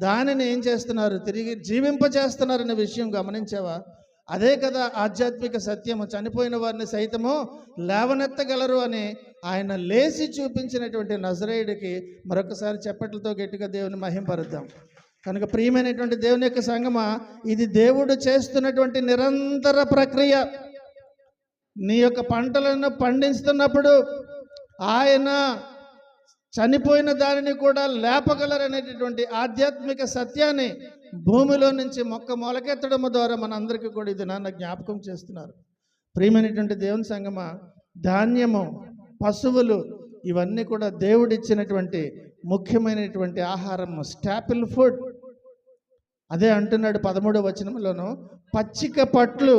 దానిని ఏం చేస్తున్నారు? తిరిగి జీవింపచేస్తున్నారనే విషయం గమనించావా? అదే కదా ఆధ్యాత్మిక సత్యము. చనిపోయిన వారిని సైతము లేవనెత్తగలరు అని ఆయన లేచి చూపించినటువంటి నజరేయుడికి మరొకసారి చప్పట్లతో గట్టిగా దేవుని మహింపరుద్దాం. కనుక ప్రియమైనటువంటి దేవుని యొక్క సంగమా, ఇది దేవుడు చేస్తున్నటువంటి నిరంతర ప్రక్రియ. నీ యొక్క పంటలను పండిస్తున్నప్పుడు ఆయన చనిపోయిన దానిని కూడా లేపగలరనేటటువంటి ఆధ్యాత్మిక సత్యాన్ని భూమిలో నుంచి మొక్క మొలకెత్తడం ద్వారా మనందరికీ కూడా ఇది నాన్న జ్ఞాపకం చేస్తున్నారు. ప్రియమైనటువంటి దేవుని సంగమా, ధాన్యము, పశువులు, ఇవన్నీ కూడా దేవుడిచ్చినటువంటి ముఖ్యమైనటువంటి ఆహారము, స్టాపిల్ ఫుడ్. అదే అంటున్నాడు 13వ వచనంలోను, పచ్చిక పట్లు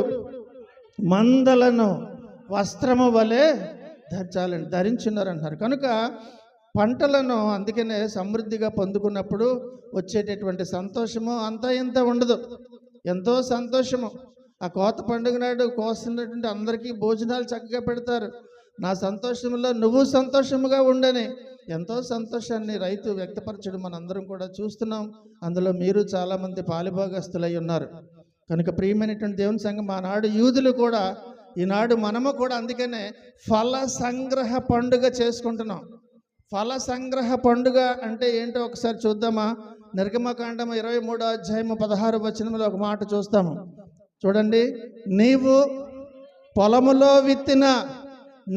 మందలను వస్త్రము వలె ధరించున్నారు అంటున్నారు. కనుక పంటలను అందుకనే సమృద్ధిగా పొందుకున్నప్పుడు వచ్చేటటువంటి సంతోషము అంతా ఇంత ఉండదు, ఎంతో సంతోషము. ఆ కోత పండుగ నాడు కోస్తున్నటువంటి అందరికీ భోజనాలు చక్కగా పెడతారు. నా సంతోషంలో నువ్వు సంతోషముగా ఉండని ఎంతో సంతోషాన్ని రైతు వ్యక్తపరచడం మనందరం కూడా చూస్తున్నాం. అందులో మీరు చాలామంది పాలిభాగస్తులై ఉన్నారు. కనుక ప్రియమైనటువంటి దేవుని సంఘం, ఆనాడు యూదులు కూడా, ఈనాడు మనము కూడా అందుకనే ఫల సంగ్రహ పండుగ చేసుకుంటున్నాం. ఫల సంగ్రహ పండుగ అంటే ఏంటో ఒకసారి చూద్దామా. నిర్గమకాండము 23వ అధ్యాయము 16వ వచనంలో ఒక మాట చూస్తాము. చూడండి, నీవు పొలములో విత్తిన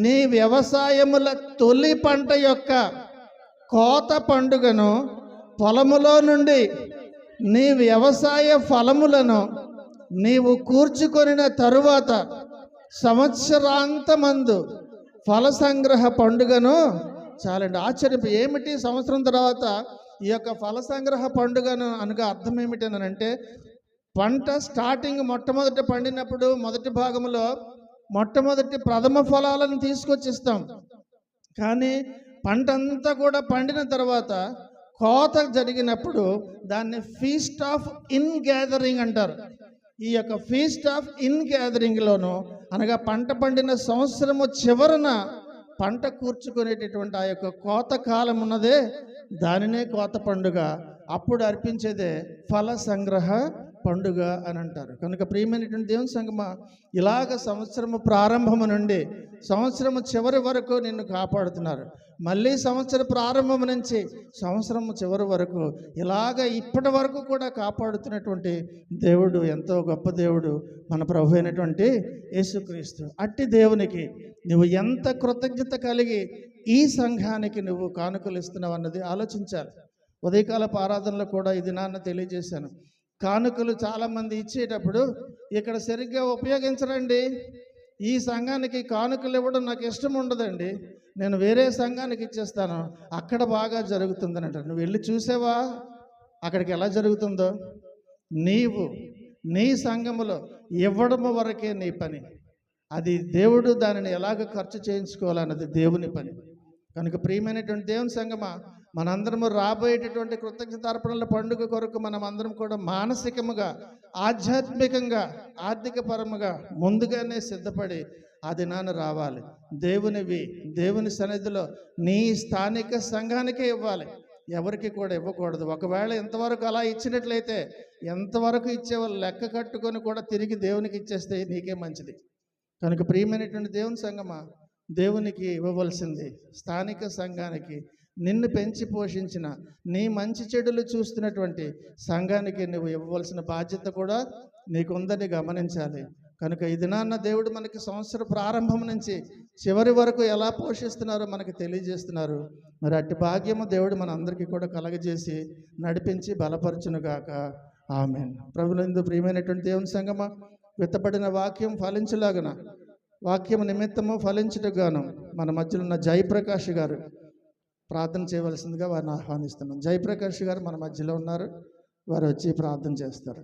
నీ వ్యవసాయముల తొలి పంట యొక్క కోత పండుగను, పొలములో నుండి నీ వ్యవసాయ ఫలములను నీవు కూర్చుకొనిన తరువాత సంవత్సరాంతమందు ఫల సంగ్రహ పండుగను, చాలండి ఆశ్చర్యం. ఏమిటి సంవత్సరం తర్వాత ఈ యొక్క ఫల సంగ్రహ పండుగను అనగా అర్థం ఏమిటనంటే, పంట స్టార్టింగ్ మొట్టమొదట పండినప్పుడు మొదటి భాగంలో మొట్టమొదటి ప్రథమ ఫలాలను తీసుకొచ్చిస్తాం. కానీ పంట అంతా కూడా పండిన తర్వాత కోత జరిగినప్పుడు దాన్ని ఫీస్ట్ ఆఫ్ ఇన్ గ్యాదరింగ్ అంటారు. ఈ యొక్క ఫీస్ట్ ఆఫ్ ఇన్ గ్యాదరింగ్లోను అనగా పంట పండిన సంవత్సరము చివరన పంట కూర్చుకునేటటువంటి ఆ యొక్క కోత కాలం ఉన్నదే, దానినే కోత పండుగ. అప్పుడు అర్పించేదే ఫల సంగ్రహ పండుగ అని అంటారు. కనుక ప్రియమైనటువంటి దేవుని సంగమా, ఇలాగ సంవత్సరము ప్రారంభము నుండి సంవత్సరము చివరి వరకు నిన్ను కాపాడుతున్నారు. మళ్ళీ సంవత్సర ప్రారంభం నుంచి సంవత్సరము చివరి వరకు ఇలాగ ఇప్పటి వరకు కూడా కాపాడుతున్నటువంటి దేవుడు, ఎంతో గొప్ప దేవుడు మన ప్రభు అయినటువంటి యేసుక్రీస్తు. అట్టి దేవునికి నువ్వు ఎంత కృతజ్ఞత కలిగి ఈ సంఘానికి నువ్వు కానుకలు ఇస్తున్నావు అన్నది ఆలోచించాలి. ఉదయకాలపు ఆరాధనలో కూడా ఇది నాన్న తెలియజేశాను. కానుకలు చాలామంది ఇచ్చేటప్పుడు ఇక్కడ సరిగ్గా ఉపయోగించరండి. ఈ సంఘానికి కానుకలు ఇవ్వడం నాకు ఇష్టం ఉండదండి, నేను వేరే సంఘానికి ఇచ్చేస్తాను, అక్కడ బాగా జరుగుతుందని అంటారు. నువ్వు వెళ్ళి చూసావా అక్కడికి ఎలా జరుగుతుందో? నీవు నీ సంఘములో ఇవ్వడం వరకే నీ పని, అది దేవుడు దానిని ఎలాగ ఖర్చు చేయించుకోవాలన్నది దేవుని పని. కనుక ప్రియమైనటువంటి దేవుని సంగమా, మనందరము రాబోయేటటువంటి కృతజ్ఞతార్పణల పండుగ కొరకు మనం అందరం కూడా మానసికముగా, ఆధ్యాత్మికంగా, ఆర్థిక పరముగా ముందుగానే సిద్ధపడి ఆ దినాన్ని రావాలి. దేవుని సన్నిధిలో నీ స్థానిక సంఘానికే ఇవ్వాలి, ఎవరికి కూడా ఇవ్వకూడదు. ఒకవేళ ఎంతవరకు అలా ఇచ్చినట్లయితే, ఎంతవరకు ఇచ్చేవాళ్ళు లెక్క కట్టుకొని కూడా తిరిగి దేవునికి ఇచ్చేస్తే నీకే మంచిది. కనుక ప్రియమైనటువంటి దేవుని సంగమా, దేవునికి ఇవ్వవలసింది స్థానిక సంఘానికి, నిన్ను పెంచి పోషించిన, నీ మంచి చెడులు చూస్తున్నటువంటి సంఘానికి నువ్వు ఇవ్వవలసిన బాధ్యత కూడా నీకుందని గమనించాలి. కనుక ఈ దినాన్న దేవుడు మనకి సంవత్సర ప్రారంభం నుంచి చివరి వరకు ఎలా పోషిస్తున్నారో మనకి తెలియజేస్తున్నారు. మరి అట్టి భాగ్యము దేవుడు మన అందరికీ కూడా కలగజేసి నడిపించి బలపరచునుగాక. ఆమేన్. ప్రభునందు ప్రియమైనటువంటి దేవుని సంగమా, విత్తబడిన వాక్యం ఫలించలాగన, వాక్యం నిమిత్తము ఫలించుటగాను మన మధ్యలో ఉన్న జయప్రకాష్ గారు ప్రార్థన చేయవలసిందిగా వారిని ఆహ్వానిస్తున్నాం. జయప్రకాష్ గారు మన మధ్యలో ఉన్నారు, వారు వచ్చి ప్రార్థన చేస్తారు.